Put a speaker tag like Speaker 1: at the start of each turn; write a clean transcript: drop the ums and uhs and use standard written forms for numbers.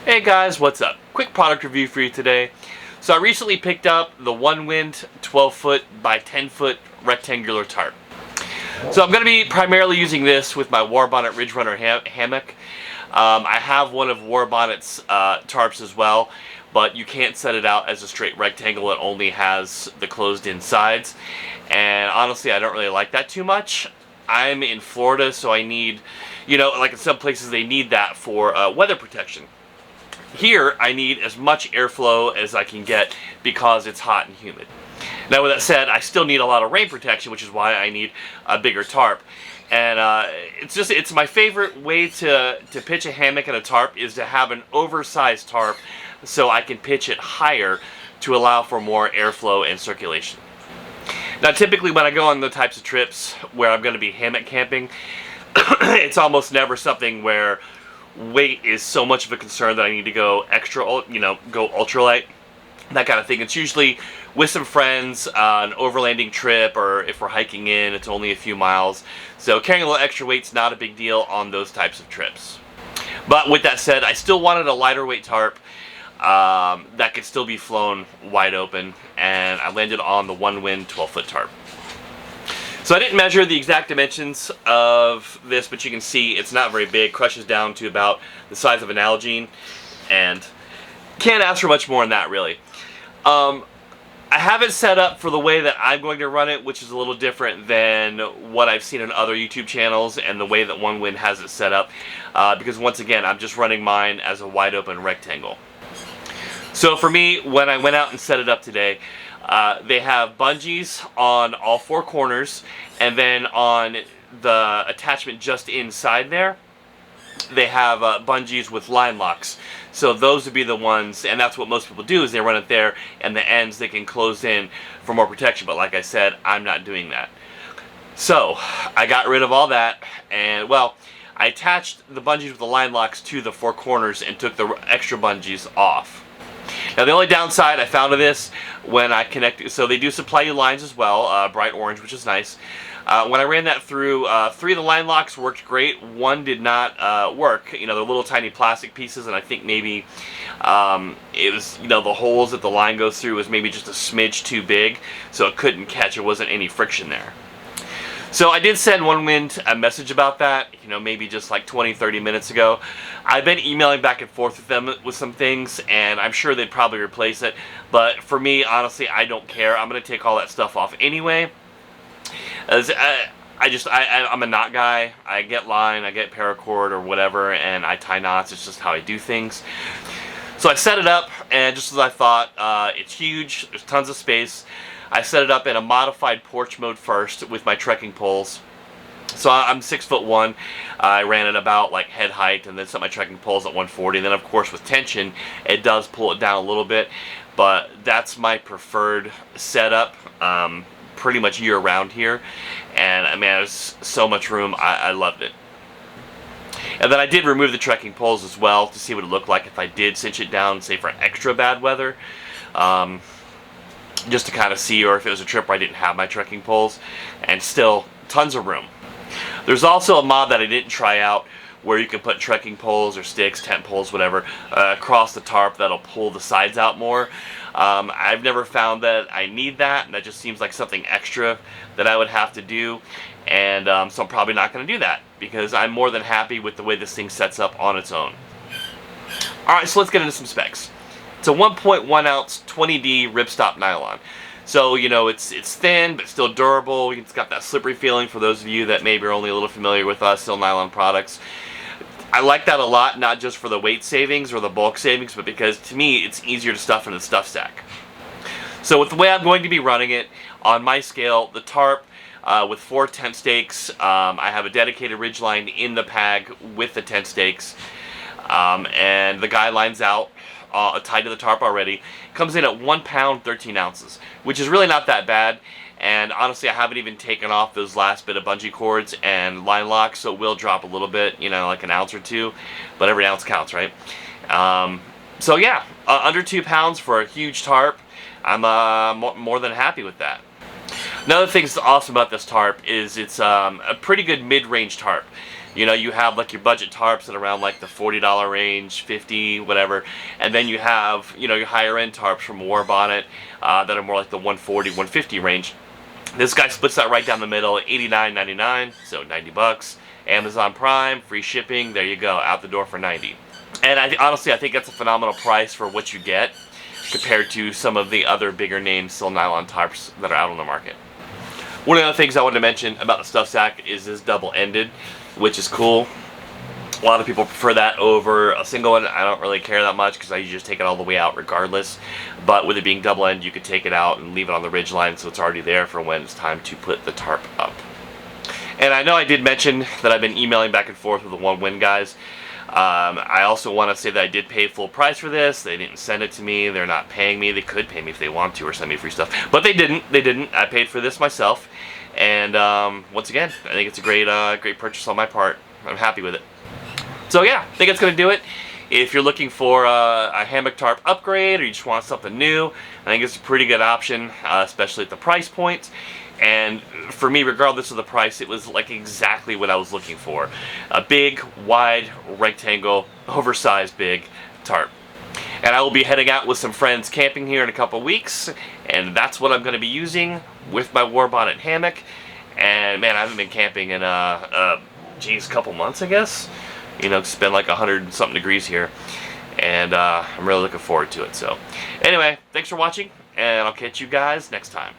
Speaker 1: Hey guys, what's up? Quick product review for you today. So I recently picked up the onewind 12-foot by 10-foot rectangular tarp. So I'm going to be primarily using this with my Warbonnet Ridge Runner hammock. I have one of Warbonnet's tarps as well, but you can't set it out as a straight rectangle. It only has the closed-in sides, and honestly I don't really like that too much. I'm in Florida, so I need, like in some places they need that for weather protection. Here, I need as much airflow as I can get because it's hot and humid. Now with that said, I still need a lot of rain protection, which is why I need a bigger tarp. And it's my favorite way to pitch a hammock and a tarp is to have an oversized tarp so I can pitch it higher to allow for more airflow and circulation. Now typically when I go on the types of trips where I'm going to be hammock camping, it's almost never something where weight is so much of a concern that I need to go extra, go ultralight, that kind of thing. It's usually with some friends, an overlanding trip, or if we're hiking in, it's only a few miles. So carrying a little extra weight's not a big deal on those types of trips. But with that said, I still wanted a lighter weight tarp that could still be flown wide open, and I landed on the onewind 12-foot tarp. So I didn't measure the exact dimensions of this, but you can see it's not very big. Crushes down to about the size of an Nalgene, and can't ask for much more than that, really. I have it set up for the way that I'm going to run it, which is a little different than what I've seen in other YouTube channels and the way that onewind has it set up, because once again, I'm just running mine as a wide open rectangle. So for me, when I went out and set it up today, they have bungees on all four corners, and then on the attachment just inside there, they have bungees with line locks. So those would be the ones, and that's what most people do, is they run it there, and the ends they can close in for more protection. But like I said, I'm not doing that. So I got rid of all that, and well, I attached the bungees with the line locks to the four corners and took the extra bungees off. Now the only downside I found of this when I connected, so they do supply you lines as well, bright orange, which is nice. When I ran that through, 3 of the line locks worked great. 1 did not work. They're little tiny plastic pieces, and I think maybe it was, the holes that the line goes through was maybe just a smidge too big, so it couldn't catch. There wasn't any friction there. So I did send onewind a message about that, maybe just like 20-30 minutes ago. I've been emailing back and forth with them with some things, and I'm sure they'd probably replace it. But for me, honestly, I don't care. I'm going to take all that stuff off anyway. As I'm a knot guy. I get line, I get paracord or whatever, and I tie knots. It's just how I do things. So I set it up, and just as I thought, it's huge. There's tons of space. I set it up in a modified porch mode first with my trekking poles. So I'm 6'1". I ran it about like head height, and then set my trekking poles at 140. And then of course with tension, it does pull it down a little bit, but that's my preferred setup pretty much year round here. And I mean, there's so much room. I loved it. And then I did remove the trekking poles as well to see what it looked like if I did cinch it down, say for extra bad weather. Just to kind of see, or if it was a trip where I didn't have my trekking poles, and still tons of room. There's also a mod that I didn't try out where you can put trekking poles or sticks, tent poles, whatever, across the tarp that'll pull the sides out more. I've never found that I need that, and that just seems like something extra that I would have to do, and so I'm probably not going to do that because I'm more than happy with the way this thing sets up on its own. Alright, so let's get into some specs. It's a 1.1 ounce 20D ripstop nylon. So, it's thin but still durable. It's got that slippery feeling for those of you that maybe are only a little familiar with still nylon products. I like that a lot, not just for the weight savings or the bulk savings, but because to me it's easier to stuff in the stuff stack. So with the way I'm going to be running it, on my scale, the tarp with 4 tent stakes, I have a dedicated ridge line in the pag with the tent stakes, and the guy lines out tied to the tarp already. Comes in at 1 pound 13 ounces, which is really not that bad. And honestly, I haven't even taken off those last bit of bungee cords and line locks, so it will drop a little bit, like an ounce or two, but every ounce counts, right? So yeah, under 2 pounds for a huge tarp. I'm more than happy with that. Another thing that's awesome about this tarp is it's a pretty good mid-range tarp. You know, you have like your budget tarps at around like the $40 range, 50, whatever, and then you have, you know, your higher end tarps from War Bonnet that are more like the 140, 150 range. This guy splits that right down the middle, $89.99, so 90 bucks. Amazon Prime, free shipping, there you go, out the door for 90. And honestly, I think that's a phenomenal price for what you get compared to some of the other bigger name sill nylon tarps that are out on the market. One of the other things I wanted to mention about the stuff sack is this double-ended, which is cool. A lot of people prefer that over a single one. I don't really care that much because I usually just take it all the way out regardless. But with it being double-end, you could take it out and leave it on the ridge line so it's already there for when it's time to put the tarp up. And I know I did mention that I've been emailing back and forth with the One Wind guys. I also want to say that I did pay full price for this. They didn't send it to me. They're not paying me. They could pay me if they want to or send me free stuff. But they didn't. They didn't. I paid for this myself. And once again, I think it's a great purchase on my part. I'm happy with it. So yeah, I think that's going to do it. If you're looking for a hammock tarp upgrade or you just want something new, I think it's a pretty good option, especially at the price point. And for me, regardless of the price, it was like exactly what I was looking for. A big, wide, rectangle, oversized big tarp. And I will be heading out with some friends camping here in a couple weeks, and that's what I'm going to be using with my War Bonnet hammock. And man, I haven't been camping in geez, couple months, I guess. You know, it's been like 100-something degrees here, and I'm really looking forward to it. So anyway, thanks for watching, and I'll catch you guys next time.